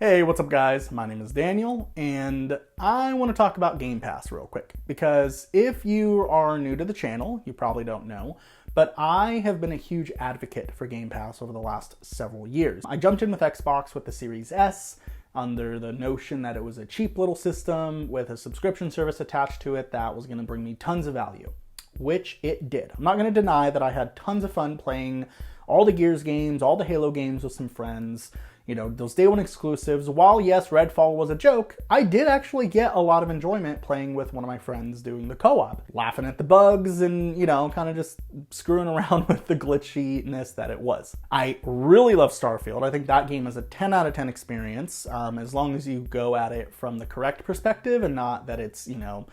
Hey, what's up guys? My name is Daniel, and I want to talk about Game Pass real quick, because if you are new to the channel, you probably don't know, but I have been a huge advocate for Game Pass over the last several years. I jumped in with Xbox with the Series S under the notion that it was a cheap little system with a subscription service attached to it that was going to bring me tons of value, which it did. I'm not going to deny that I had tons of fun playing all the Gears games, all the Halo games with some friends, you know, those day one exclusives. While yes, Redfall was a joke, I did actually get a lot of enjoyment playing with one of my friends doing the co-op, laughing at the bugs and, you know, kind of just screwing around with the glitchiness that it was. I really love Starfield. I think that game is a 10 out of 10 experience, as long as you go at it from the correct perspective and not that it's, you know,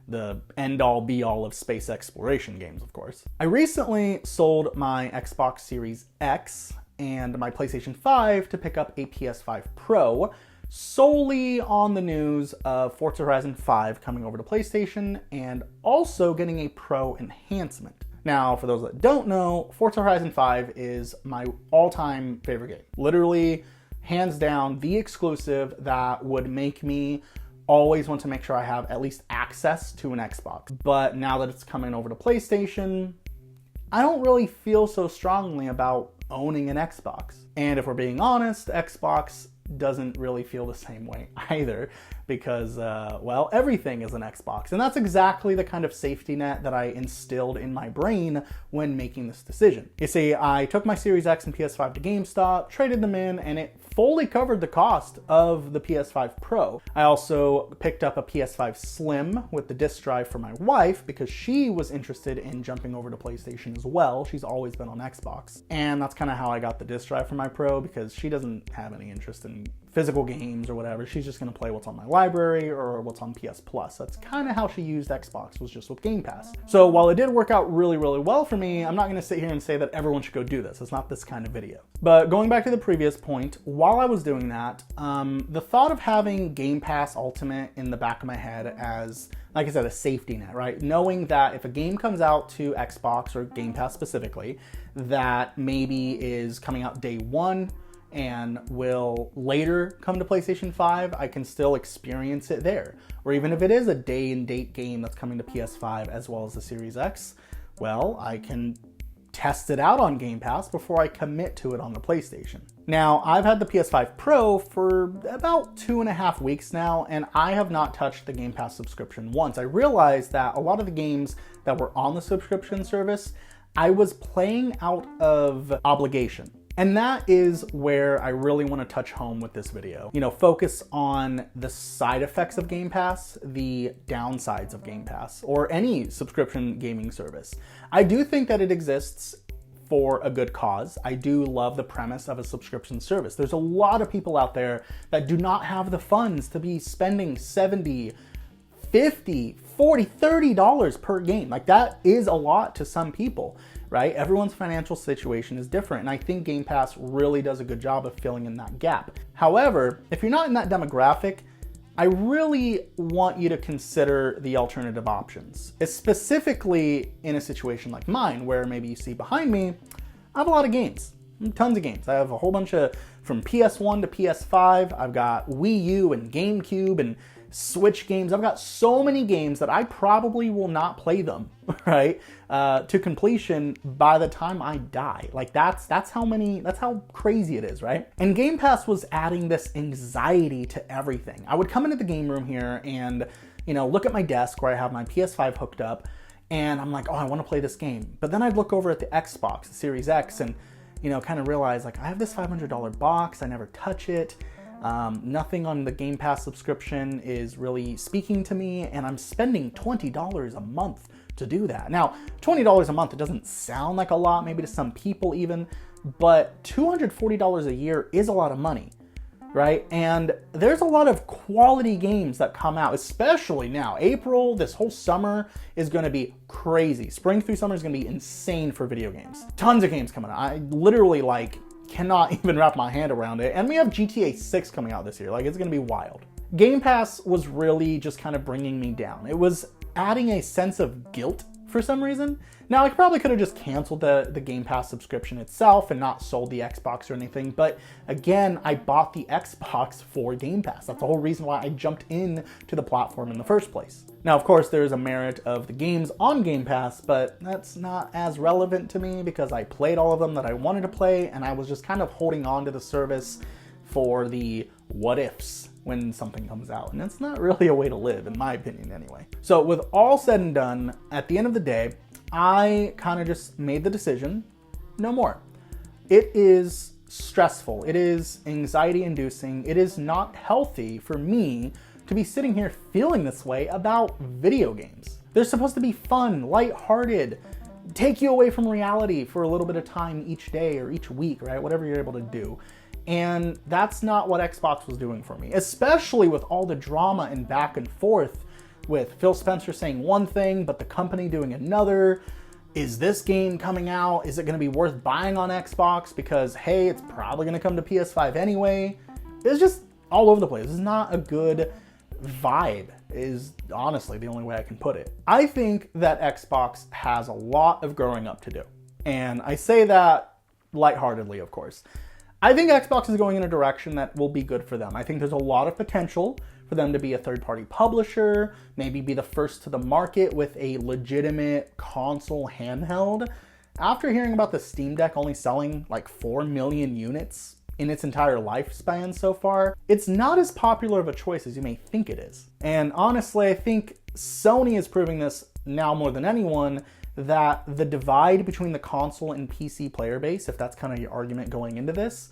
the end-all be-all of space exploration games, of course. I recently sold my Xbox Series X and my PlayStation 5 to pick up a PS5 Pro, solely on the news of Forza Horizon 5 coming over to PlayStation and also getting a Pro enhancement. Now, for those that don't know, Forza Horizon 5 is my all-time favorite game. Literally, hands down, the exclusive that would make me always want to make sure I have at least access to an Xbox. But now that it's coming over to PlayStation, I don't really feel so strongly about owning an Xbox. And if we're being honest, Xbox doesn't really feel the same way either, because, well, everything is an Xbox. And that's exactly the kind of safety net that I instilled in my brain when making this decision. You see, I took my Series X and PS5 to GameStop, traded them in, and it fully covered the cost of the PS5 Pro. I also picked up a PS5 Slim with the disc drive for my wife because she was interested in jumping over to PlayStation as well. She's always been on Xbox. And that's kind of how I got the disc drive for my Pro, because she doesn't have any interest in physical games or whatever. She's just gonna play what's on my library or what's on PS Plus. That's kind of how she used Xbox, was just with Game Pass. So while it did work out really, really well for me, I'm not gonna sit here and say that everyone should go do this. It's not this kind of video. But going back to the previous point, while I was doing that, the thought of having Game Pass Ultimate in the back of my head as, like I said, a safety net, right? Knowing that if a game comes out to Xbox or Game Pass specifically, that maybe is coming out day one and will later come to PlayStation 5, I can still experience it there. Or even if it is a day and date game that's coming to PS5 as well as the Series X, well, I can test it out on Game Pass before I commit to it on the PlayStation. Now, I've had the PS5 Pro for about 2.5 weeks now, and I have not touched the Game Pass subscription once. I realized that a lot of the games that were on the subscription service, I was playing out of obligation. And that is where I really want to touch home with this video. You know, focus on the side effects of Game Pass, the downsides of Game Pass, or any subscription gaming service. I do think that it exists for a good cause. I do love the premise of a subscription service. There's a lot of people out there that do not have the funds to be spending $70, $50, $40, $30 per game. Like, that is a lot to some people, right? Everyone's financial situation is different, and I think Game Pass really does a good job of filling in that gap. However, if you're not in that demographic, I really want you to consider the alternative options, specifically in a situation like mine, where maybe you see behind me, I have a lot of games, tons of games. I have a whole bunch of, from PS1 to PS5, I've got Wii U and GameCube and Switch games. I've got so many games that I probably will not play them, right, to completion by the time I die. Like, that's how crazy it is, right? And Game Pass was adding this anxiety to everything. I would come into the game room here and, you know, look at my desk where I have my PS5 hooked up, and I'm like, oh, I want to play this game. But then I'd look over at the Xbox, the Series X, and, you know, kind of realize, like, I have this $500 box, I never touch it. Nothing on the Game Pass subscription is really speaking to me, and I'm spending $20 a month to do that. Now, $20 a month, it doesn't sound like a lot, maybe to some people even, but $240 a year is a lot of money, right? And there's a lot of quality games that come out, especially now. April, this whole summer is going to be crazy. Spring through summer is going to be insane for video games. Tons of games coming out. I literally, like, cannot even wrap my hand around it. And we have GTA 6 coming out this year. Like, it's gonna be wild. Game Pass was really just kind of bringing me down. It was adding a sense of guilt for some reason Now, I probably could have just canceled the Game Pass subscription itself and not sold the Xbox or anything, but again, I bought the Xbox for Game Pass. That's the whole reason why I jumped in to the platform in the first place. Now, of course, there is a merit of the games on Game Pass, but that's not as relevant to me because I played all of them that I wanted to play, and I was just kind of holding on to the service for the what ifs when something comes out. And it's not really a way to live, in my opinion anyway. So with all said and done, at the end of the day, I kind of just made the decision, no more. It is stressful. It is anxiety inducing. It is not healthy for me to be sitting here feeling this way about video games. They're supposed to be fun, lighthearted, take you away from reality for a little bit of time each day or each week, right? Whatever you're able to do. And that's not what Xbox was doing for me, especially with all the drama and back and forth with Phil Spencer saying one thing, but the company doing another. Is this game coming out? Is it gonna be worth buying on Xbox? Because, hey, it's probably gonna come to PS5 anyway. It's just all over the place. This is not a good vibe, is honestly the only way I can put it. I think that Xbox has a lot of growing up to do. And I say that lightheartedly, of course. I think Xbox is going in a direction that will be good for them. I think there's a lot of potential for them to be a third-party publisher, maybe be the first to the market with a legitimate console handheld. After hearing about the Steam Deck only selling like 4 million units in its entire lifespan so far, it's not as popular of a choice as you may think it is. And honestly, I think Sony is proving this now more than anyone, that the divide between the console and PC player base, if that's kind of your argument going into this,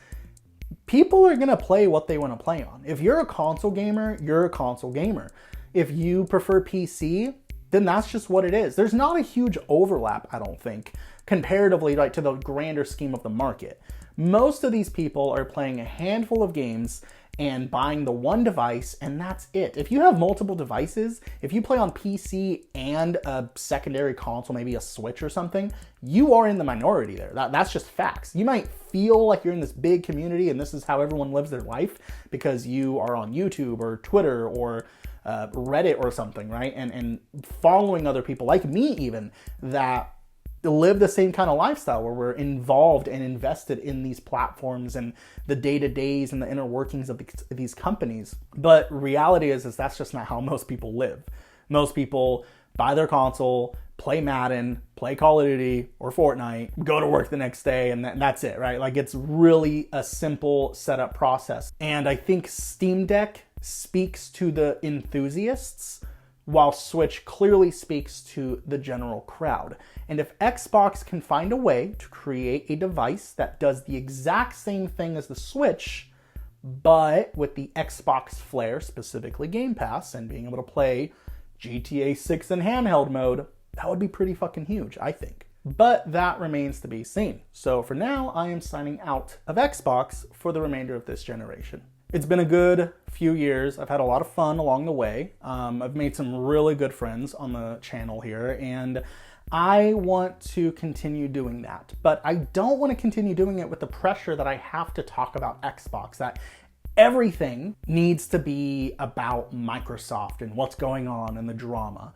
people are gonna play what they want to play on. If you're a console gamer, you're a console gamer. If you prefer PC, then that's just what it is. There's not a huge overlap, I don't think, comparatively to the grander scheme of the market. Most of these people are playing a handful of games and buying the one device, and that's it. If you have multiple devices, if you play on PC and a secondary console, maybe a Switch or something, you are in the minority there. That's just facts. You might feel like you're in this big community and this is how everyone lives their life because you are on YouTube or Twitter or Reddit or something, right? And following other people like me even that live the same kind of lifestyle where we're involved and invested in these platforms and the day-to-days and the inner workings of these companies. But reality is that's just not how most people live. Most people buy their console, play Madden, play Call of Duty or Fortnite, go to work the next day, and that's it, right? Like, it's really a simple setup process. And I think Steam Deck speaks to the enthusiasts, while Switch clearly speaks to the general crowd. And if Xbox can find a way to create a device that does the exact same thing as the Switch, but with the Xbox flair, specifically Game Pass, and being able to play GTA 6 in handheld mode, that would be pretty fucking huge, I think. But that remains to be seen. So for now, I am signing out of Xbox for the remainder of this generation. It's been a good few years. I've had a lot of fun along the way. I've made some really good friends on the channel here, and I want to continue doing that. But I don't want to continue doing it with the pressure that I have to talk about Xbox, that everything needs to be about Microsoft and what's going on and the drama.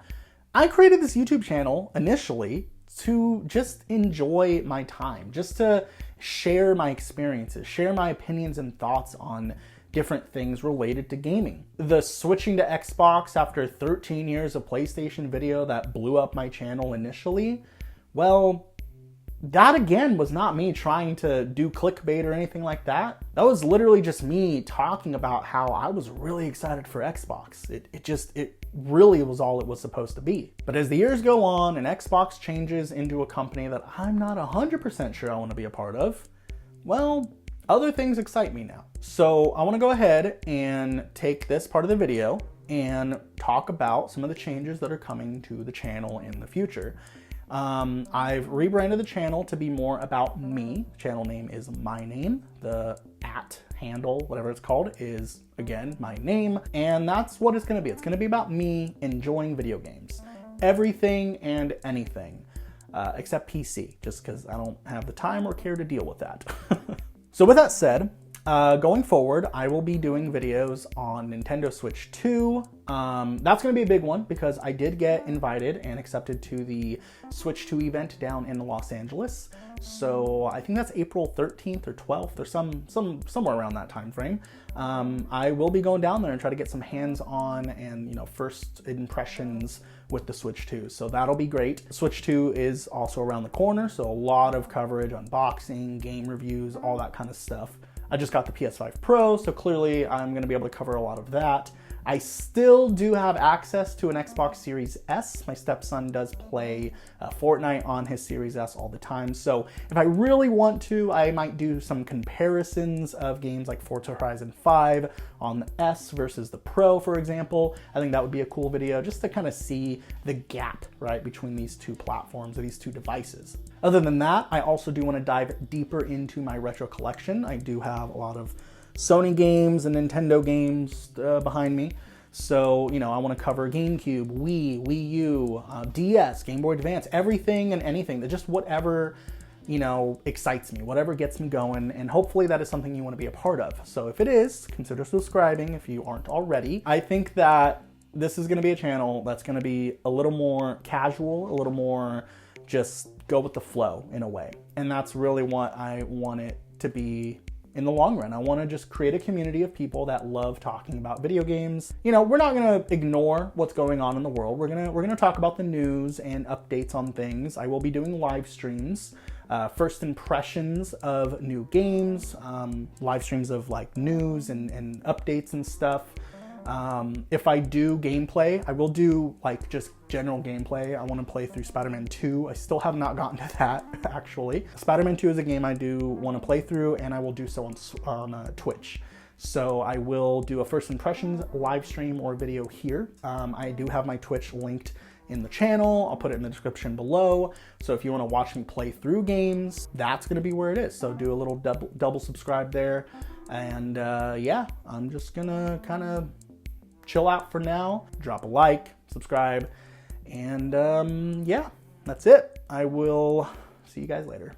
I created this YouTube channel initially to just enjoy my time, just to share my experiences, share my opinions and thoughts on different things related to gaming. The switching to Xbox after 13 years of PlayStation video that blew up my channel initially, well, that again was not me trying to do clickbait or anything like that. That was literally just me talking about how I was really excited for Xbox. It really was all it was supposed to be. But as the years go on and Xbox changes into a company that I'm not 100% sure I want to be a part of, well, other things excite me now. So I want to go ahead and take this part of the video and talk about some of the changes that are coming to the channel in the future. I've rebranded the channel to be more about me. Channel name is my name. The handle, whatever it's called, is again my name. And that's what it's going to be. It's going to be about me enjoying video games. Everything and anything, except PC, just because I don't have the time or care to deal with that. So with that said, Going forward, I will be doing videos on Nintendo Switch 2. That's going to be a big one because I did get invited and accepted to the Switch 2 event down in Los Angeles. So I think that's April 13th or 12th or somewhere around that time frame. I will be going down there and try to get some hands-on and, you know, first impressions with the Switch 2. So that'll be great. Switch 2 is also around the corner, so a lot of coverage, unboxing, game reviews, all that kind of stuff. I just got the PS5 Pro, so clearly I'm going to be able to cover a lot of that. I still do have access to an Xbox Series S. My stepson does play Fortnite on his Series S all the time. So if I really want to, I might do some comparisons of games like Forza Horizon 5 on the S versus the Pro, for example. I think that would be a cool video just to kind of see the gap, right, between these two platforms or these two devices. Other than that, I also do want to dive deeper into my retro collection. I do have a lot of Sony games and Nintendo games behind me. So, you know, I want to cover GameCube, Wii, Wii U, DS, Game Boy Advance, everything and anything, just whatever, you know, excites me, whatever gets me going, and hopefully that is something you want to be a part of. So if it is, consider subscribing if you aren't already. I think that this is going to be a channel that's going to be a little more casual, a little more just go with the flow in a way. And that's really what I want it to be in the long run. I want to just create a community of people that love talking about video games. You know, we're not going to ignore what's going on in the world. We're going to talk about the news and updates on things. I will be doing live streams, first impressions of new games, live streams of like news and updates and stuff. If I do gameplay, I will do like just general gameplay. I want to play through Spider-Man 2. I still have not gotten to that, actually. Spider-Man 2 is a game I do want to play through, and I will do so on Twitch. So I will do a first impressions live stream or video here. I do have my Twitch linked in the channel. I'll put it in the description below. So if you want to watch me play through games, that's going to be where it is. So do a little double subscribe there. And yeah, I'm just going to kind of chill out for now, drop a like, subscribe, and yeah, that's it. I will see you guys later.